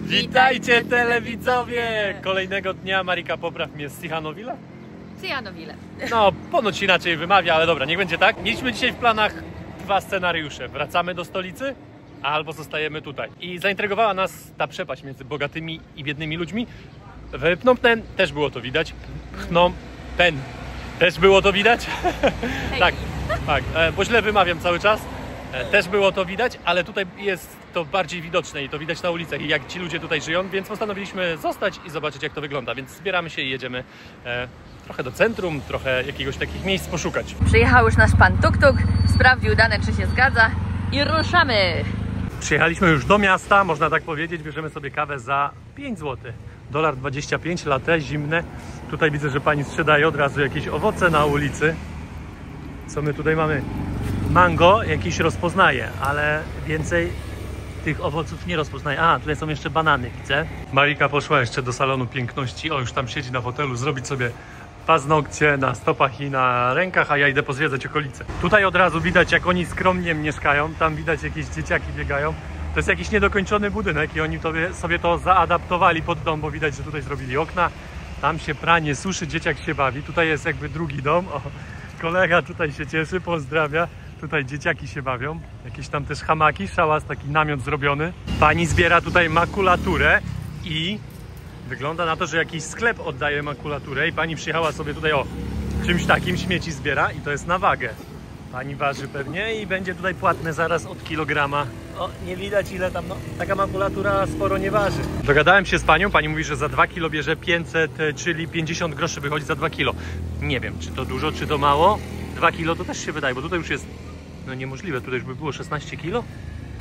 Witajcie telewidzowie! Kolejnego dnia Marika, popraw mnie, z Ciechanowila? Ciechanowile. No, ponoć inaczej wymawia, ale dobra, niech będzie tak. Mieliśmy dzisiaj w planach dwa scenariusze. Wracamy do stolicy, albo zostajemy tutaj. I zaintrygowała nas ta przepaść między bogatymi i biednymi ludźmi. W Phnom Penh też było to widać. Phnom Penh też było to widać. Tak, bo źle wymawiam cały czas. Też było to widać, ale tutaj jest to bardziej widoczne i to widać na ulicach i jak ci ludzie tutaj żyją, więc postanowiliśmy zostać i zobaczyć, jak to wygląda. Więc zbieramy się i jedziemy trochę do centrum, trochę jakiegoś takich miejsc poszukać. Przyjechał już nasz pan Tuk-Tuk, sprawdził dane, czy się zgadza i ruszamy! Przyjechaliśmy już do miasta, można tak powiedzieć, bierzemy sobie kawę za 5 zł. $1,25, latte, zimne. Tutaj widzę, że pani sprzedaje od razu jakieś owoce na ulicy. Co my tutaj mamy? Mango jakiś rozpoznaje, ale więcej tych owoców nie rozpoznaje. A, tutaj są jeszcze banany, widzę. Marika poszła jeszcze do salonu piękności. O, już tam siedzi na fotelu, zrobić sobie paznokcie na stopach i na rękach, a ja idę pozwiedzać okolice. Tutaj od razu widać, jak oni skromnie mieszkają. Tam widać, jakieś dzieciaki biegają. To jest jakiś niedokończony budynek i oni sobie to zaadaptowali pod dom, bo widać, że tutaj zrobili okna. Tam się pranie suszy, dzieciak się bawi. Tutaj jest jakby drugi dom. O, kolega tutaj się cieszy, pozdrawia. Tutaj dzieciaki się bawią. Jakieś tam też hamaki, szałas, taki namiot zrobiony. Pani zbiera tutaj makulaturę i wygląda na to, że jakiś sklep oddaje makulaturę i pani przyjechała sobie tutaj, o, czymś takim śmieci zbiera i to jest na wagę. Pani waży pewnie i będzie tutaj płatne zaraz od kilograma. O, nie widać ile tam, no, taka makulatura sporo nie waży. Dogadałem się z panią, pani mówi, że za 2 kg bierze 500, czyli 50 groszy wychodzi za 2 kg. Nie wiem, czy to dużo, czy to mało. 2 kg to też się wydaje, bo tutaj już jest, no niemożliwe, tutaj już by było 16 kg.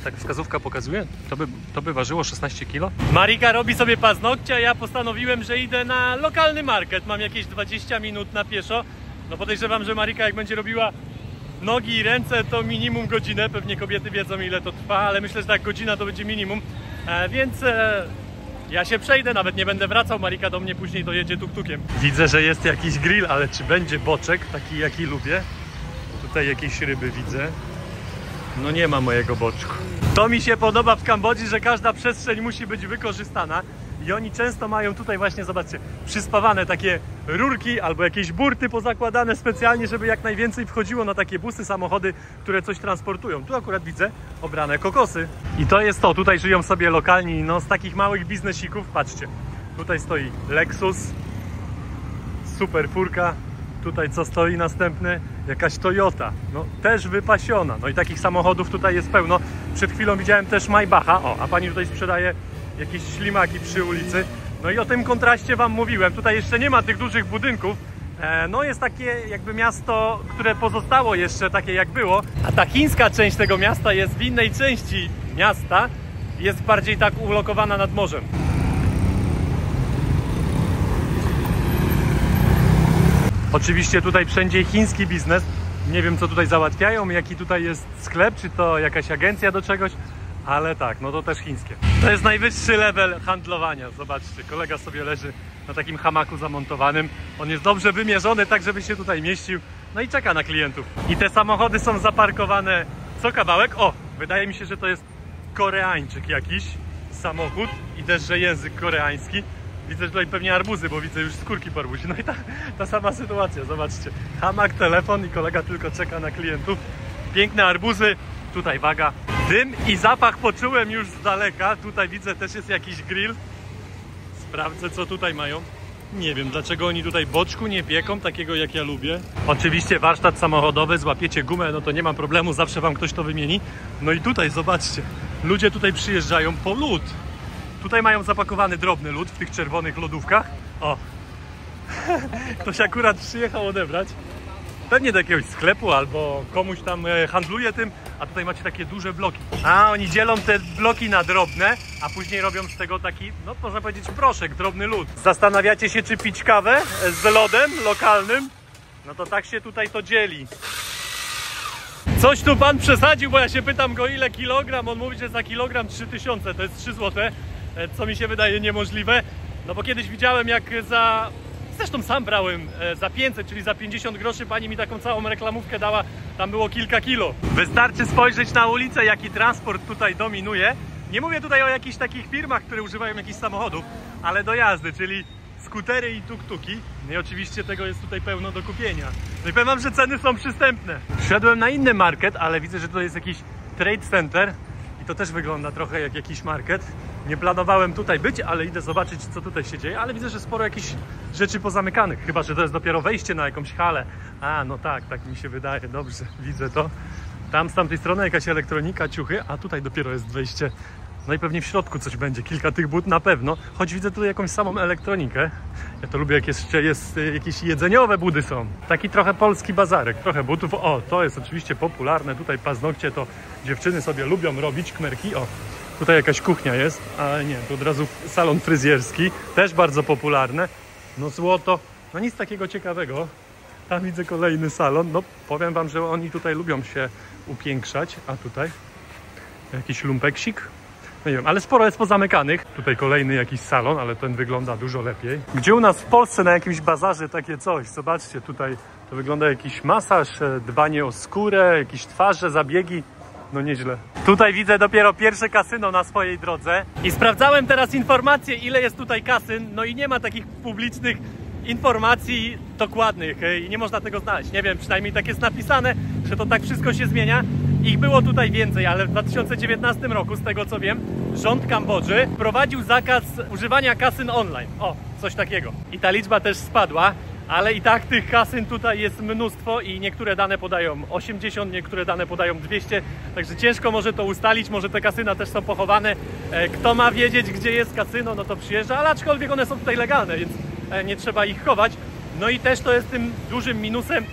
Tak wskazówka pokazuje, to by ważyło 16 kg. Marika robi sobie paznokcie, a ja postanowiłem, że idę na lokalny market. Mam jakieś 20 minut na pieszo. No podejrzewam, że Marika jak będzie robiła nogi i ręce, to minimum godzinę. Pewnie kobiety wiedzą, ile to trwa, ale myślę, że tak godzina to będzie minimum. Więc ja się przejdę, nawet nie będę wracał. Marika do mnie później dojedzie tuk-tukiem. Widzę, że jest jakiś grill, ale czy będzie boczek, taki jaki lubię? Tutaj jakieś ryby widzę. No nie ma mojego boczku. To mi się podoba w Kambodży, że każda przestrzeń musi być wykorzystana. I oni często mają tutaj właśnie, zobaczcie, przyspawane takie rurki albo jakieś burty pozakładane specjalnie, żeby jak najwięcej wchodziło na takie busy, samochody, które coś transportują. Tu akurat widzę obrane kokosy. I to jest to, tutaj żyją sobie lokalni, no z takich małych biznesików, patrzcie. Tutaj stoi Lexus, super furka. Tutaj co stoi następny? Jakaś Toyota, no też wypasiona. No i takich samochodów tutaj jest pełno. Przed chwilą widziałem też Maybacha, o, a pani tutaj sprzedaje jakieś ślimaki przy ulicy. No i o tym kontraście wam mówiłem. Tutaj jeszcze nie ma tych dużych budynków. No jest takie jakby miasto, które pozostało jeszcze takie jak było. A ta chińska część tego miasta jest w innej części miasta. Jest bardziej tak ulokowana nad morzem. Oczywiście tutaj wszędzie chiński biznes. Nie wiem, co tutaj załatwiają, jaki tutaj jest sklep, czy to jakaś agencja do czegoś, ale tak, no to też chińskie. To jest najwyższy level handlowania. Zobaczcie, kolega sobie leży na takim hamaku zamontowanym. On jest dobrze wymierzony, tak żeby się tutaj mieścił. No i czeka na klientów. I te samochody są zaparkowane co kawałek. O, wydaje mi się, że to jest Koreańczyk jakiś samochód i też, że język koreański. Widzę, że tutaj pewnie arbuzy, bo widzę już skórki po arbuzie. No i ta sama sytuacja, zobaczcie. Hamak, telefon i kolega tylko czeka na klientów. Piękne arbuzy, tutaj waga. Dym i zapach poczułem już z daleka. Tutaj widzę, też jest jakiś grill. Sprawdzę, co tutaj mają. Nie wiem, dlaczego oni tutaj boczku nie pieką, takiego jak ja lubię. Oczywiście warsztat samochodowy, złapiecie gumę, no to nie ma problemu, zawsze wam ktoś to wymieni. No i tutaj, zobaczcie, ludzie tutaj przyjeżdżają po lód. Tutaj mają zapakowany drobny lód w tych czerwonych lodówkach. O, ktoś akurat przyjechał odebrać. Pewnie do jakiegoś sklepu albo komuś tam handluje tym. A tutaj macie takie duże bloki. A oni dzielą te bloki na drobne, a później robią z tego taki, no można powiedzieć, proszek, drobny lód. Zastanawiacie się, czy pić kawę z lodem lokalnym? No to tak się tutaj to dzieli. Coś tu pan przesadził, bo ja się pytam go, ile kilogram. On mówi, że za kilogram 3000, to jest 3 zł. Co mi się wydaje niemożliwe. No bo kiedyś widziałem, jak za... Zresztą sam brałem za 500, czyli za 50 groszy. Pani mi taką całą reklamówkę dała. Tam było kilka kilo. Wystarczy spojrzeć na ulicę, jaki transport tutaj dominuje. Nie mówię tutaj o jakichś takich firmach, które używają jakichś samochodów, ale do jazdy, czyli skutery i tuk-tuki. No i oczywiście tego jest tutaj pełno do kupienia. No i powiem wam, że ceny są przystępne. Wszedłem na inny market, ale widzę, że to jest jakiś trade center i to też wygląda trochę jak jakiś market. Nie planowałem tutaj być, ale idę zobaczyć, co tutaj się dzieje, ale widzę, że sporo jakichś rzeczy pozamykanych, chyba że to jest dopiero wejście na jakąś halę. A, no tak, tak mi się wydaje, dobrze, widzę to. Tam z tamtej strony jakaś elektronika, ciuchy, a tutaj dopiero jest wejście. No i pewnie w środku coś będzie, kilka tych but na pewno, choć widzę tutaj jakąś samą elektronikę. Ja to lubię, jak jeszcze jakieś jedzeniowe budy są. Taki trochę polski bazarek, trochę butów. O, to jest oczywiście popularne, tutaj paznokcie to dziewczyny sobie lubią robić, kmerki. O, tutaj jakaś kuchnia jest, ale nie, to od razu salon fryzjerski, też bardzo popularne. No złoto, no nic takiego ciekawego. Tam widzę kolejny salon, no powiem wam, że oni tutaj lubią się upiększać, a tutaj jakiś lumpeksik. No nie wiem, ale sporo jest pozamykanych. Tutaj kolejny jakiś salon, ale ten wygląda dużo lepiej. Gdzie u nas w Polsce na jakimś bazarze takie coś, zobaczcie, tutaj to wygląda jakiś masaż, dbanie o skórę, jakieś twarze, zabiegi. No nieźle. Tutaj widzę dopiero pierwsze kasyno na swojej drodze i sprawdzałem teraz informacje, ile jest tutaj kasyn, no i nie ma takich publicznych informacji dokładnych i nie można tego znaleźć. Nie wiem, przynajmniej tak jest napisane, że to tak wszystko się zmienia. Ich było tutaj więcej, ale w 2019 roku, z tego co wiem, rząd Kambodży wprowadził zakaz używania kasyn online. O, coś takiego. I ta liczba też spadła, ale i tak tych kasyn tutaj jest mnóstwo i niektóre dane podają 80, niektóre dane podają 200, także ciężko może to ustalić, może te kasyna też są pochowane. Kto ma wiedzieć, gdzie jest kasyno, no to przyjeżdża, ale aczkolwiek one są tutaj legalne, więc nie trzeba ich chować. No i też to jest tym dużym minusem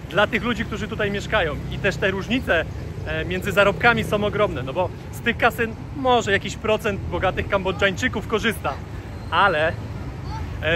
dla tych ludzi, którzy tutaj mieszkają. I też te różnice między zarobkami są ogromne, no bo z tych kasyn może jakiś procent bogatych Kambodżańczyków korzysta, ale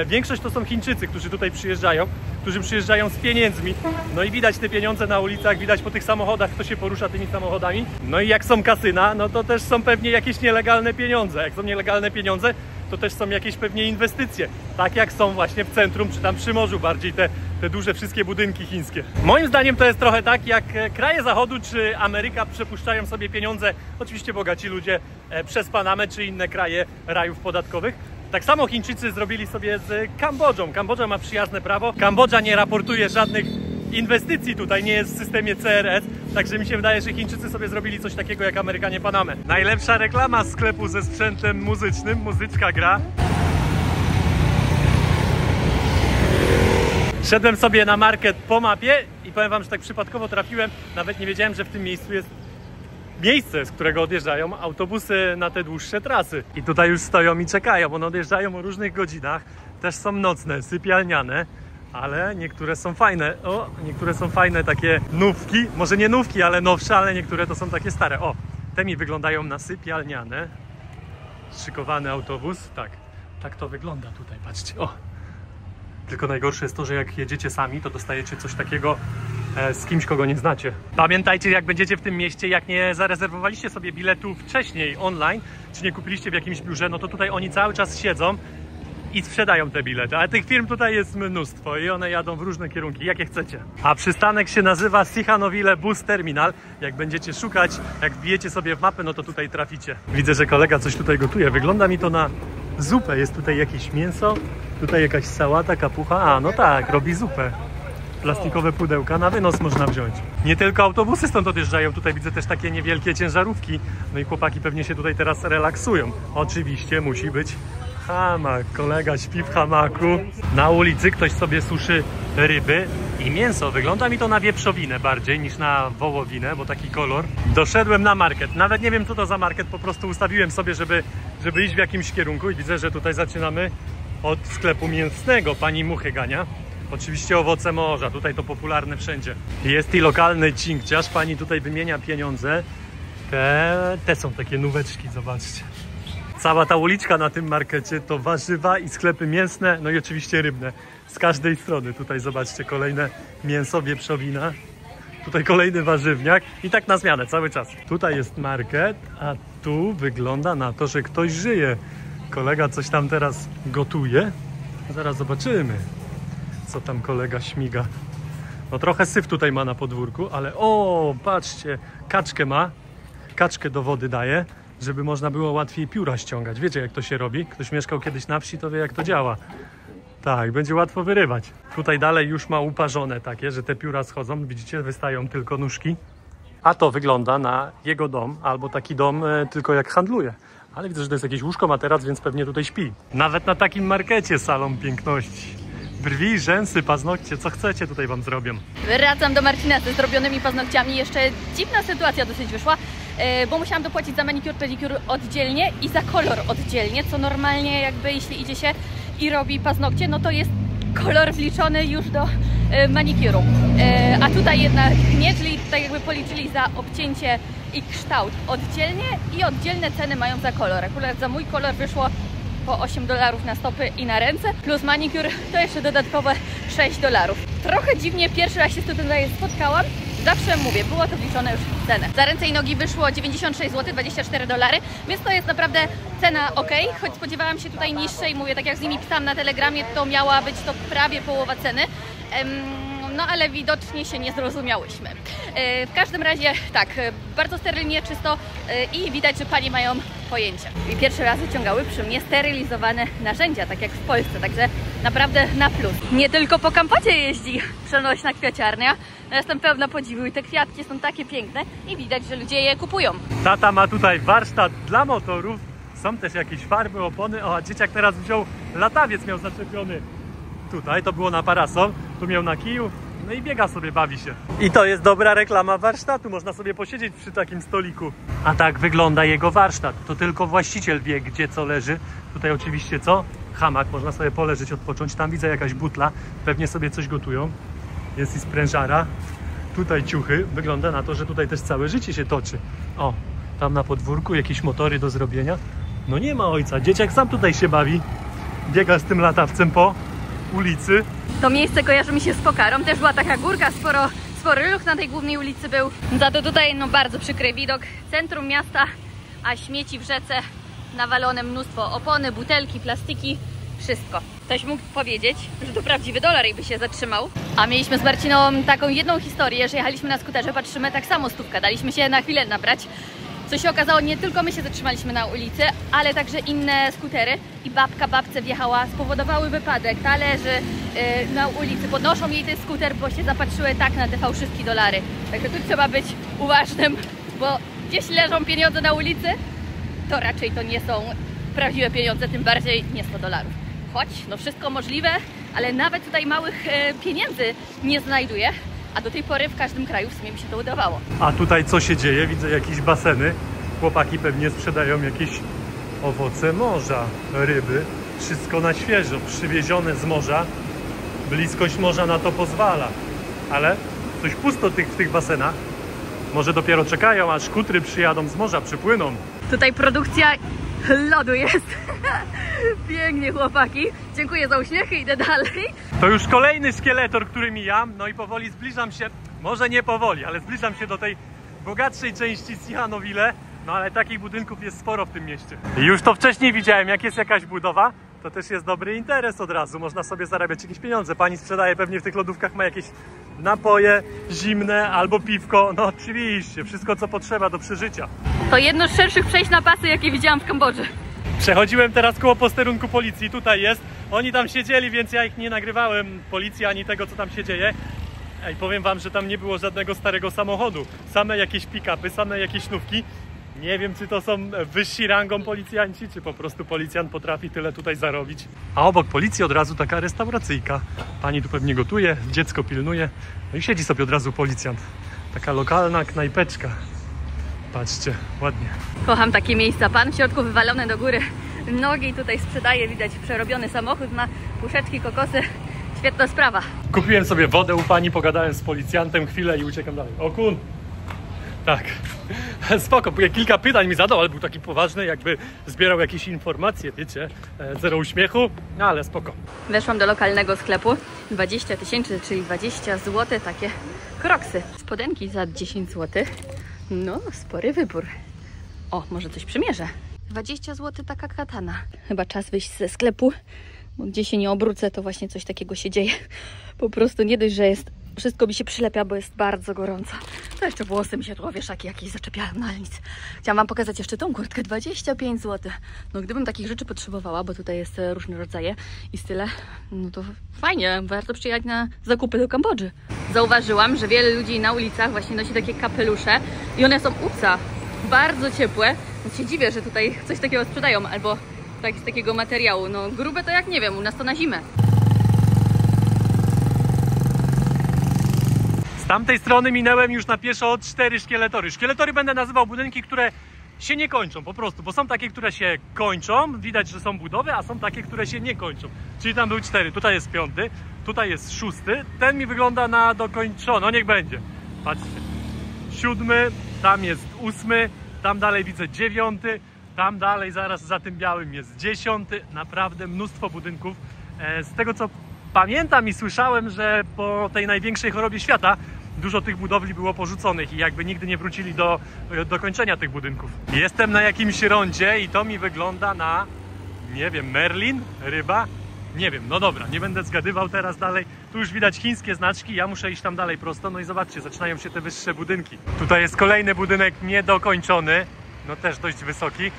większość to są Chińczycy, którzy tutaj przyjeżdżają, którzy przyjeżdżają z pieniędzmi. No i widać te pieniądze na ulicach, widać po tych samochodach, kto się porusza tymi samochodami. No i jak są kasyna, no to też są pewnie jakieś nielegalne pieniądze. Jak są nielegalne pieniądze, to też są jakieś pewnie inwestycje. Tak jak są właśnie w centrum, czy tam przy morzu bardziej te duże wszystkie budynki chińskie. Moim zdaniem to jest trochę tak, jak kraje zachodu czy Ameryka przepuszczają sobie pieniądze, oczywiście bogaci ludzie, przez Panamę czy inne kraje rajów podatkowych. Tak samo Chińczycy zrobili sobie z Kambodżą. Kambodża ma przyjazne prawo. Kambodża nie raportuje żadnych inwestycji tutaj, nie jest w systemie CRS. Także mi się wydaje, że Chińczycy sobie zrobili coś takiego jak Amerykanie Panamę. Najlepsza reklama sklepu ze sprzętem muzycznym. Muzyczka gra. Szedłem sobie na market po mapie i powiem wam, że tak przypadkowo trafiłem. Nawet nie wiedziałem, że w tym miejscu jest miejsce, z którego odjeżdżają autobusy na te dłuższe trasy. I tutaj już stoją i czekają. One odjeżdżają o różnych godzinach. Też są nocne, sypialniane. Ale niektóre są fajne. O, niektóre są fajne, takie nówki. Może nie nówki, ale nowsze, ale niektóre to są takie stare. O, te mi wyglądają na sypialniane. Szykowany autobus. Tak, tak to wygląda tutaj, patrzcie. O. Tylko najgorsze jest to, że jak jedziecie sami, to dostajecie coś takiego z kimś, kogo nie znacie. Pamiętajcie, jak będziecie w tym mieście, jak nie zarezerwowaliście sobie biletu wcześniej online, czy nie kupiliście w jakimś biurze, no to tutaj oni cały czas siedzą i sprzedają te bilety. Ale tych firm tutaj jest mnóstwo i one jadą w różne kierunki, jakie chcecie. A przystanek się nazywa Sihanoukville Bus Terminal. Jak będziecie szukać, jak wbijecie sobie w mapę, no to tutaj traficie. Widzę, że kolega coś tutaj gotuje. Wygląda mi to na zupę. Jest tutaj jakieś mięso, tutaj jakaś sałata, kapucha. A, no tak, robi zupę. Plastikowe pudełka na wynos można wziąć. Nie tylko autobusy stąd odjeżdżają, tutaj widzę też takie niewielkie ciężarówki. No i chłopaki pewnie się tutaj teraz relaksują. Oczywiście musi być hamak. Kolega śpi w hamaku. Na ulicy ktoś sobie suszy ryby i mięso. Wygląda mi to na wieprzowinę bardziej niż na wołowinę, bo taki kolor. Doszedłem na market. Nawet nie wiem, co to za market, po prostu ustawiłem sobie, żeby iść w jakimś kierunku i widzę, że tutaj zaczynamy od sklepu mięsnego. Pani muchy gania. Oczywiście owoce morza, tutaj to popularne wszędzie. Jest i lokalny cinkciarz, pani tutaj wymienia pieniądze. Te są takie nóweczki, zobaczcie. Cała ta uliczka na tym markecie to warzywa i sklepy mięsne, no i oczywiście rybne. Z każdej strony, tutaj zobaczcie, kolejne mięso, wieprzowina. Tutaj kolejny warzywniak i tak na zmianę cały czas. Tutaj jest market, a tu wygląda na to, że ktoś żyje. Kolega coś tam teraz gotuje. Zaraz zobaczymy, co tam kolega śmiga. No trochę syf tutaj ma na podwórku, ale o, patrzcie, kaczkę ma. Kaczkę do wody daje. żeby można było łatwiej pióra ściągać. Wiecie, jak to się robi? Ktoś mieszkał kiedyś na wsi, to wie, jak to działa. Tak, będzie łatwo wyrywać. Tutaj dalej już ma uparzone takie, że te pióra schodzą. Widzicie, wystają tylko nóżki. A to wygląda na jego dom, albo taki dom tylko jak handluje. Ale widzę, że to jest jakieś łóżko, materac, więc pewnie tutaj śpi. Nawet na takim markecie salon piękności. Brwi, rzęsy, paznokcie, co chcecie, tutaj wam zrobią. Wracam do Marcina ze zrobionymi paznokciami. Jeszcze dziwna sytuacja dosyć wyszła, bo musiałam dopłacić za manikur, pedikur oddzielnie i za kolor oddzielnie, co normalnie jakby jeśli idzie się i robi paznokcie, no to jest kolor wliczony już do manikuru. A tutaj jednak nie, czyli tutaj jakby policzyli za obcięcie i kształt oddzielnie i oddzielne ceny mają za kolor. Akurat za mój kolor wyszło po $8 na stopy i na ręce, plus manikur to jeszcze dodatkowe $6. Trochę dziwnie, pierwszy raz się z tym tutaj spotkałam. Zawsze mówię, było to wliczone już w cenę. Za ręce i nogi wyszło 96 zł, $24, więc to jest naprawdę cena ok, choć spodziewałam się tutaj niższej. Mówię, tak jak z nimi pisałam na Telegramie, to miała być to prawie połowa ceny. No ale widocznie się nie zrozumiałyśmy. W każdym razie tak, bardzo sterylnie, czysto i widać, że panie mają pojęcie. I pierwszy raz wyciągały przy mnie sterylizowane narzędzia, tak jak w Polsce, także naprawdę na plus. Nie tylko po Kampocie jeździ przenośna kwiaciarnia, no jestem pełna podziwu i te kwiatki są takie piękne i widać, że ludzie je kupują. Tata ma tutaj warsztat dla motorów, są też jakieś farby, opony. O, a dzieciak teraz wziął latawiec, miał zaczepiony tutaj, to było na parasol, tu miał na kiju, no i biega sobie, bawi się. I to jest dobra reklama warsztatu, można sobie posiedzieć przy takim stoliku. A tak wygląda jego warsztat, to tylko właściciel wie, gdzie co leży. Tutaj oczywiście co? Hamak, można sobie poleżeć, odpocząć, tam widzę jakaś butla, pewnie sobie coś gotują. Jest i sprężara, tutaj ciuchy, wygląda na to, że tutaj też całe życie się toczy. O, tam na podwórku jakieś motory do zrobienia. No nie ma ojca, dzieciak sam tutaj się bawi, biega z tym latawcem po ulicy. To miejsce kojarzy mi się z Pokarą, też była taka górka, spory ruch na tej głównej ulicy był. Za to tutaj no bardzo przykry widok, centrum miasta, a śmieci w rzece, nawalone mnóstwo opony, butelki, plastiki, wszystko. Ktoś mógł powiedzieć, że to prawdziwy dolar i by się zatrzymał. A mieliśmy z Marciną taką jedną historię, że jechaliśmy na skuterze, patrzymy, tak samo stówka, daliśmy się na chwilę nabrać. Co się okazało, nie tylko my się zatrzymaliśmy na ulicy, ale także inne skutery i babce wjechała, spowodowały wypadek. Talerzy na ulicy podnoszą jej ten skuter, bo się zapatrzyły tak na te fałszywki dolary. Także tu trzeba być uważnym, bo gdzieś leżą pieniądze na ulicy, to raczej to nie są prawdziwe pieniądze, tym bardziej nie $100. Choć no wszystko możliwe, ale nawet tutaj małych pieniędzy nie znajduję. A do tej pory w każdym kraju w sumie mi się to udawało. A tutaj co się dzieje? Widzę jakieś baseny. Chłopaki pewnie sprzedają jakieś owoce morza, ryby. Wszystko na świeżo, przywiezione z morza. Bliskość morza na to pozwala. Ale coś pusto w tych basenach. Może dopiero czekają, aż kutry przyjadą z morza, przypłyną. Tutaj produkcja lodu jest. Pięknie, chłopaki. Dziękuję za uśmiechy, idę dalej. To już kolejny szkieletor, który mijam. No i powoli zbliżam się, może nie powoli, ale zbliżam się do tej bogatszej części Ciechanowile. No ale takich budynków jest sporo w tym mieście. I już to wcześniej widziałem, jak jest jakaś budowa, to też jest dobry interes od razu. Można sobie zarabiać jakieś pieniądze. Pani sprzedaje pewnie w tych lodówkach, ma jakieś napoje zimne albo piwko. No oczywiście, wszystko co potrzeba do przeżycia. To jedno z szerszych przejść na pasy, jakie widziałam w Kambodży. Przechodziłem teraz koło posterunku policji, tutaj jest. Oni tam siedzieli, więc ja ich nie nagrywałem, policji, ani tego, co tam się dzieje. I powiem wam, że tam nie było żadnego starego samochodu. Same jakieś pick-upy, same jakieś sznówki. Nie wiem, czy to są wyżsi rangą policjanci, czy po prostu policjant potrafi tyle tutaj zarobić. A obok policji od razu taka restauracyjka. Pani tu pewnie gotuje, dziecko pilnuje. No i siedzi sobie od razu policjant. Taka lokalna knajpeczka. Patrzcie, ładnie. Kocham takie miejsca. Pan w środku wywalony do góry. Nogi tutaj sprzedaje, widać przerobiony samochód, ma puszeczki, kokosy. Świetna sprawa. Kupiłem sobie wodę u pani, pogadałem z policjantem chwilę i uciekam dalej. O kun! Tak, spoko, kilka pytań mi zadał, ale był taki poważny, jakby zbierał jakieś informacje, wiecie, zero uśmiechu, ale spoko. Weszłam do lokalnego sklepu, 20 000, czyli 20 zł, takie kroksy. Spodenki za 10 zł, no spory wybór. O, może coś przymierzę. 20 zł taka katana. Chyba czas wyjść ze sklepu, bo gdzie się nie obrócę, to właśnie coś takiego się dzieje. Po prostu nie dość, że jest Wszystko mi się przylepia, bo jest bardzo gorąco. To jeszcze włosy mi się tu wieszaki jakieś zaczepiają, no ale nic. Chciałam wam pokazać jeszcze tą kurtkę, 25 zł. No gdybym takich rzeczy potrzebowała, bo tutaj jest różne rodzaje i style, no to fajnie, warto przyjechać na zakupy do Kambodży. Zauważyłam, że wiele ludzi na ulicach właśnie nosi takie kapelusze i one są bardzo ciepłe, więc się dziwię, że tutaj coś takiego sprzedają, albo tak z takiego materiału. No grube to jak nie wiem, u nas to na zimę. Z tamtej strony minęłem już na pieszo 4 szkieletory. Szkieletory będę nazywał budynki, które się nie kończą po prostu, bo są takie, które się kończą, widać, że są budowy, a są takie, które się nie kończą. Czyli tam był 4, tutaj jest 5, tutaj jest 6, ten mi wygląda na dokończony, no niech będzie. Patrzcie, 7, tam jest 8, tam dalej widzę 9, tam dalej zaraz za tym białym jest 10, naprawdę mnóstwo budynków. Z tego co pamiętam i słyszałem, że po tej największej chorobie świata dużo tych budowli było porzuconych i jakby nigdy nie wrócili do kończenia tych budynków. Jestem na jakimś rondzie i to mi wygląda na, nie wiem, Merlin? Ryba? Nie wiem, no dobra, nie będę zgadywał teraz dalej. Tu już widać chińskie znaczki, ja muszę iść tam dalej prosto, no i zobaczcie, zaczynają się te wyższe budynki. Tutaj jest kolejny budynek niedokończony, no też dość wysoki.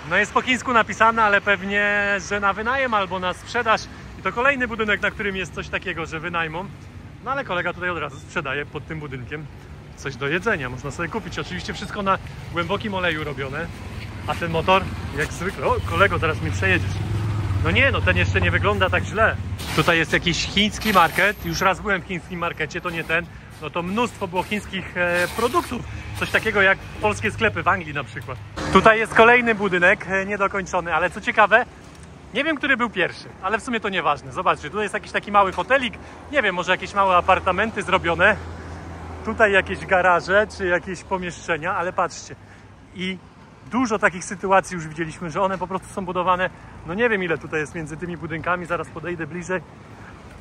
No jest po chińsku napisane, ale pewnie, że na wynajem albo na sprzedaż. I to kolejny budynek, na którym jest coś takiego, że wynajmą. No ale kolega tutaj od razu sprzedaje pod tym budynkiem coś do jedzenia. Można sobie kupić. Oczywiście wszystko na głębokim oleju robione. A ten motor, jak zwykle... O, kolego, zaraz mnie przejedziesz. No nie, no ten jeszcze nie wygląda tak źle. Tutaj jest jakiś chiński market. Już raz byłem w chińskim markecie, to nie ten. No to mnóstwo było chińskich produktów. Coś takiego jak polskie sklepy w Anglii na przykład. Tutaj jest kolejny budynek, niedokończony, ale co ciekawe, nie wiem, który był pierwszy, ale w sumie to nieważne. Zobaczcie, tutaj jest jakiś taki mały hotelik, nie wiem, może jakieś małe apartamenty zrobione. Tutaj jakieś garaże, czy jakieś pomieszczenia, ale patrzcie. I dużo takich sytuacji już widzieliśmy, że one po prostu są budowane, no nie wiem ile tutaj jest między tymi budynkami, zaraz podejdę bliżej.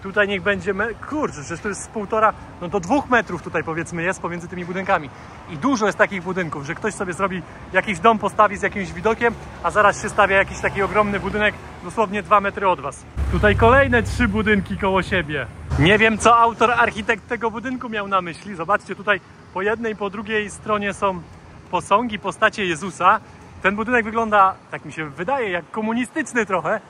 Tutaj niech będzie, kurczę, przecież to jest z 1,5, no do 2 metrów tutaj powiedzmy jest pomiędzy tymi budynkami. I dużo jest takich budynków, że ktoś sobie zrobi jakiś dom, postawi z jakimś widokiem, a zaraz się stawia jakiś taki ogromny budynek, dosłownie 2 metry od was. Tutaj kolejne 3 budynki koło siebie. Nie wiem, co autor, architekt tego budynku miał na myśli. Zobaczcie, tutaj po jednej i po drugiej stronie są posągi, postacie Jezusa. Ten budynek wygląda, tak mi się wydaje, jak komunistyczny trochę.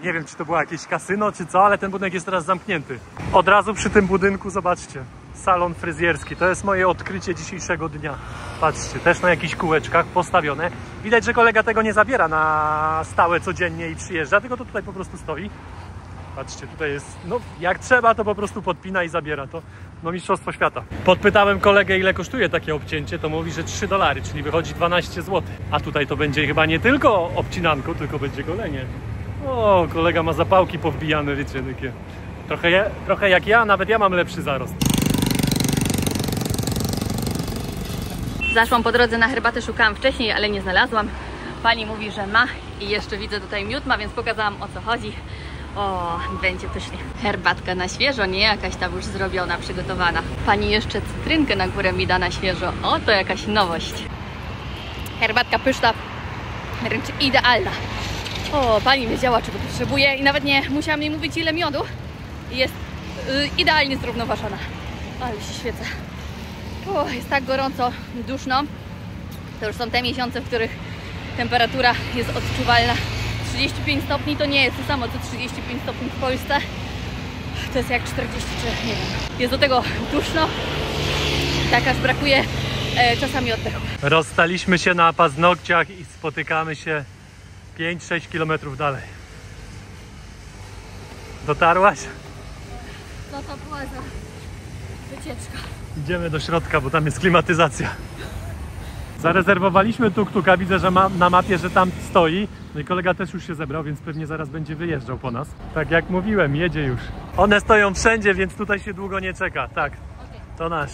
Nie wiem, czy to było jakieś kasyno, czy co, ale ten budynek jest teraz zamknięty. Od razu przy tym budynku, zobaczcie, salon fryzjerski. To jest moje odkrycie dzisiejszego dnia. Patrzcie, też na jakichś kółeczkach postawione. Widać, że kolega tego nie zabiera na stałe codziennie i przyjeżdża, tylko to tutaj po prostu stoi. Patrzcie, tutaj jest, no jak trzeba, to po prostu podpina i zabiera to. No mistrzostwo świata. Podpytałem kolegę, ile kosztuje takie obcięcie, to mówi, że $3, czyli wychodzi 12 zł. A tutaj to będzie chyba nie tylko obcinanko, tylko będzie golenie. O, kolega ma zapałki powbijane, wiecie, takie. Trochę jak ja, nawet ja mam lepszy zarost. Zaszłam po drodze na herbatę, szukałam wcześniej, ale nie znalazłam. Pani mówi, że ma i jeszcze widzę tutaj miód ma, więc pokazałam, o co chodzi. O, będzie pysznie. Herbatka na świeżo, nie jakaś tam już zrobiona, przygotowana. Pani jeszcze cytrynkę na górę mi da na świeżo. O, to jakaś nowość. Herbatka pyszna, wręcz idealna. O, pani wiedziała, czego potrzebuje i nawet nie musiałam jej mówić, ile miodu. Jest idealnie zrównoważona. Ale się świecę. O, jest tak gorąco, duszno. To już są te miesiące, w których temperatura jest odczuwalna. 35 stopni to nie jest to samo, co 35 stopni w Polsce. To jest jak 43, nie wiem. Jest do tego duszno. Tak aż brakuje czasami oddechu. Rozstaliśmy się na paznokciach i spotykamy się 5-6 km dalej. Dotarłaś? No to była za wycieczka. Idziemy do środka, bo tam jest klimatyzacja. Zarezerwowaliśmy tuk-tuka, widzę, że na mapie, że tam stoi. No i kolega też już się zebrał, więc pewnie zaraz będzie wyjeżdżał po nas. Tak jak mówiłem, jedzie już. One stoją wszędzie, więc tutaj się długo nie czeka. Tak, to nasz.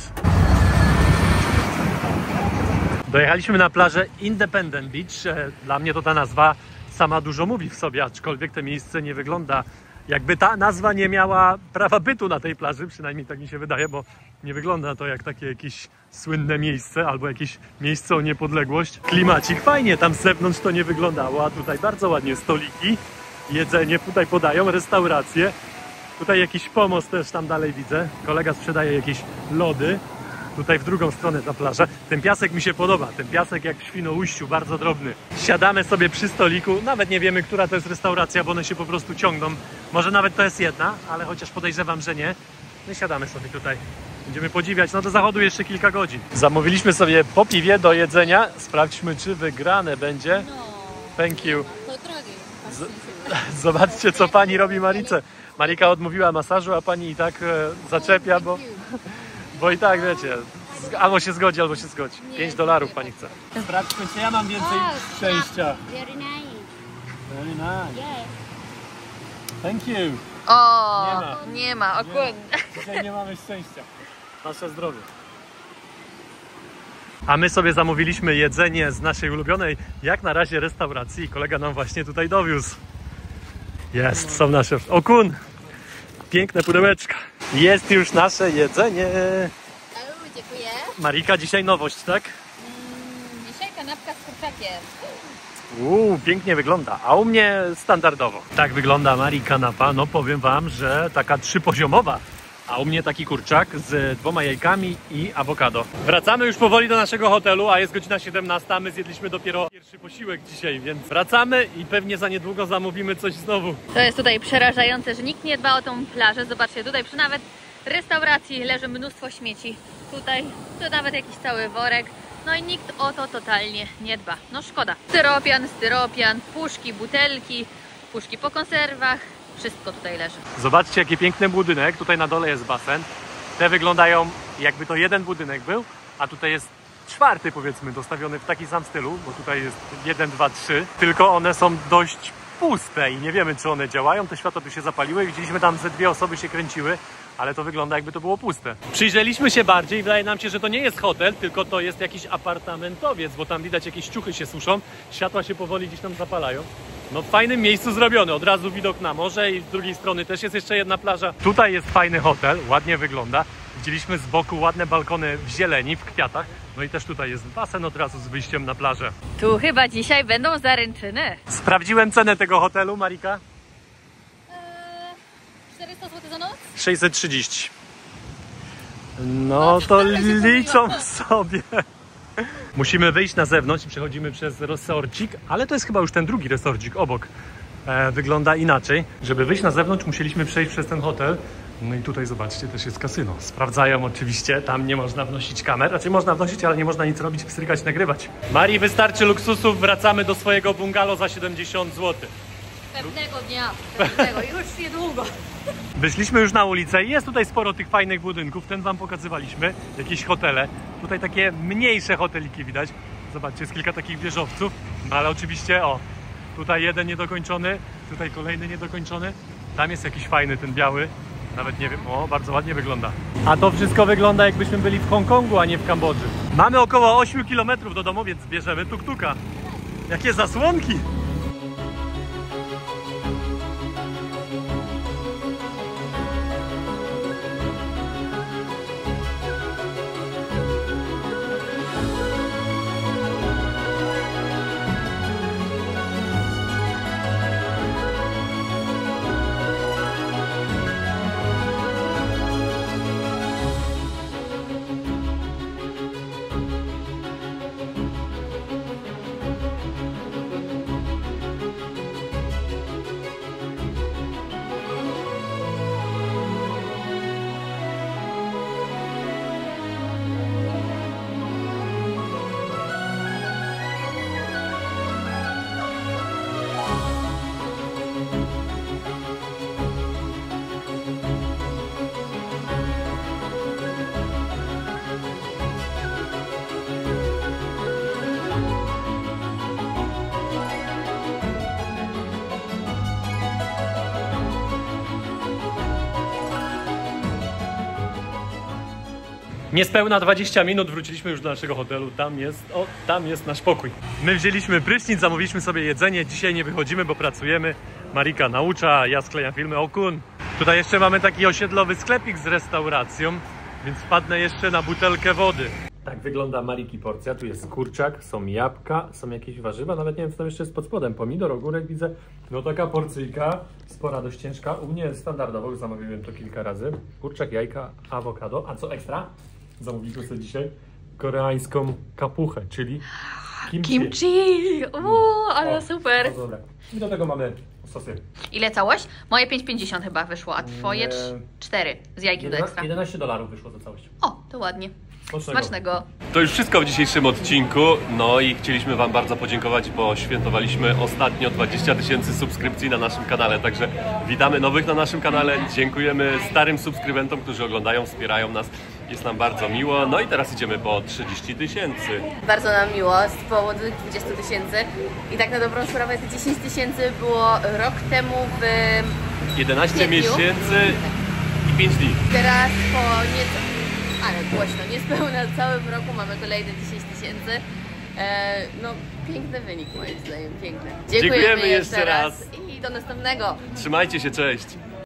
Dojechaliśmy na plażę Independent Beach. Dla mnie to ta nazwa sama dużo mówi w sobie, aczkolwiek to miejsce nie wygląda, jakby ta nazwa nie miała prawa bytu na tej plaży, przynajmniej tak mi się wydaje, bo nie wygląda to jak takie jakieś słynne miejsce albo jakieś miejsce o niepodległość. Klimacik fajnie, tam z zewnątrz to nie wyglądało, a tutaj bardzo ładnie stoliki, jedzenie tutaj podają, restauracje. Tutaj jakiś pomost też tam dalej widzę. Kolega sprzedaje jakieś lody. Tutaj w drugą stronę ta plaża. Ten piasek mi się podoba. Ten piasek jak w Świnoujściu, bardzo drobny. Siadamy sobie przy stoliku. Nawet nie wiemy, która to jest restauracja, bo one się po prostu ciągną. Może nawet to jest jedna, ale chociaż podejrzewam, że nie. No i siadamy sobie tutaj. Będziemy podziwiać. No do zachodu jeszcze kilka godzin. Zamówiliśmy sobie po piwie do jedzenia. Sprawdźmy, czy wygrane będzie. Thank you. Zobaczcie, co pani robi Marice. Marika odmówiła masażu, a pani i tak zaczepia, bo i tak wiecie, albo się zgodzi, albo się zgodzi. $5 pani chce. Sprawdźmy, czy ja mam więcej szczęścia. Very nice. Very nice. Yes. Thank you. O, nie ma, akurat. Dzisiaj nie mamy szczęścia. Nasze zdrowie. A my sobie zamówiliśmy jedzenie z naszej ulubionej, jak na razie, restauracji. I kolega nam właśnie tutaj dowiózł. Jest, są nasze... O kun! Piękne pudełeczka. Jest już nasze jedzenie. Dziękuję. Marika, dzisiaj nowość, tak? Dzisiaj kanapka z kurczakiem. Pięknie wygląda. A u mnie standardowo. Tak wygląda Marii kanapa. No powiem wam, że taka 3-poziomowa. A u mnie taki kurczak z 2 jajkami i awokado. Wracamy już powoli do naszego hotelu, a jest godzina 17. A my zjedliśmy dopiero pierwszy posiłek dzisiaj, więc wracamy i pewnie za niedługo zamówimy coś znowu. To jest tutaj przerażające, że nikt nie dba o tą plażę. Zobaczcie, tutaj przy nawet restauracji leży mnóstwo śmieci. Tutaj to nawet jakiś cały worek. No i nikt o to totalnie nie dba. No szkoda. Styropian, puszki, butelki, puszki po konserwach. Wszystko tutaj leży. Zobaczcie, jaki piękny budynek. Tutaj na dole jest basen. Te wyglądają, jakby to jeden budynek był, a tutaj jest 4, powiedzmy, dostawiony w taki sam stylu, bo tutaj jest 1, 2, 3. Tylko one są dość puste i nie wiemy, czy one działają. Te światła tu się zapaliły. Widzieliśmy tam, że 2 osoby się kręciły, ale to wygląda, jakby to było puste. Przyjrzeliśmy się bardziej i wydaje nam się, że to nie jest hotel, tylko to jest jakiś apartamentowiec, bo tam widać, jakieś ciuchy się suszą, światła się powoli gdzieś tam zapalają. No w fajnym miejscu zrobione, od razu widok na morze i z drugiej strony też jest jeszcze jedna plaża. Tutaj jest fajny hotel, ładnie wygląda. Widzieliśmy z boku ładne balkony w zieleni, w kwiatach. No i też tutaj jest basen od razu z wyjściem na plażę. Tu chyba dzisiaj będą zaręczyny. Sprawdziłem cenę tego hotelu, Marika. 400 zł za noc? 630. No to liczą sobie. Musimy wyjść na zewnątrz i przechodzimy przez resorcik, ale to jest chyba już ten drugi resorcik obok. Wygląda inaczej. Żeby wyjść na zewnątrz, musieliśmy przejść przez ten hotel. No i tutaj zobaczcie, też jest kasyno. Sprawdzają oczywiście, tam nie można wnosić kamer. Znaczy można wnosić, ale nie można nic robić, pstrykać, nagrywać. Marii wystarczy luksusów, wracamy do swojego bungalow za 70 zł. Pewnego dnia, pewnego, już niedługo. Wyszliśmy już na ulicę i jest tutaj sporo tych fajnych budynków, ten wam pokazywaliśmy, jakieś hotele. Tutaj takie mniejsze hoteliki widać. Zobaczcie, jest kilka takich wieżowców, no ale oczywiście, o, tutaj jeden niedokończony, tutaj kolejny niedokończony. Tam jest jakiś fajny, ten biały, nawet nie wiem, o, bardzo ładnie wygląda. A to wszystko wygląda, jakbyśmy byli w Hongkongu, a nie w Kambodży. Mamy około 8 km do domu, więc bierzemy tuk-tuka. Jakie zasłonki! Niespełna 20 minut wróciliśmy już do naszego hotelu. Tam jest nasz pokój. My wzięliśmy prysznic, zamówiliśmy sobie jedzenie. Dzisiaj nie wychodzimy, bo pracujemy. Marika naucza, ja sklejam filmy. Okun. Tutaj jeszcze mamy taki osiedlowy sklepik z restauracją, więc wpadnę jeszcze na butelkę wody. Tak wygląda Mariki porcja. Tu jest kurczak, są jabłka, są jakieś warzywa, nawet nie wiem, co tam jeszcze jest pod spodem. Pomidor, ogórek widzę. No taka porcyjka, spora, dość ciężka. U mnie standardowo, już zamawiałem to kilka razy. Kurczak, jajka, awokado. A co ekstra? Zamówiliśmy sobie dzisiaj koreańską kapuchę, czyli kimchi. Kimchi! Ale super! No dobra. I do tego mamy sosy. Ile całość? Moje 5,50 chyba wyszło, a twoje 4 z jajkiem do ekstra. $11 wyszło za całość. O, to ładnie. Smacznego. To już wszystko w dzisiejszym odcinku, no i chcieliśmy Wam bardzo podziękować, bo świętowaliśmy ostatnio 20 000 subskrypcji na naszym kanale, także witamy nowych na naszym kanale, dziękujemy starym subskrybentom, którzy oglądają, wspierają nas, jest nam bardzo miło, no i teraz idziemy po 30 000. Bardzo nam miło z powodu 20 000 i tak na dobrą sprawę te 10 000 było rok temu w 11 kwietniu. miesięcy i 5 dni. Teraz po nieco, ale głośno, niespełna całym roku mamy kolejne 10 000. No piękny wynik moim zdaniem, piękny. Dziękujemy jeszcze raz i do następnego. Trzymajcie się, cześć!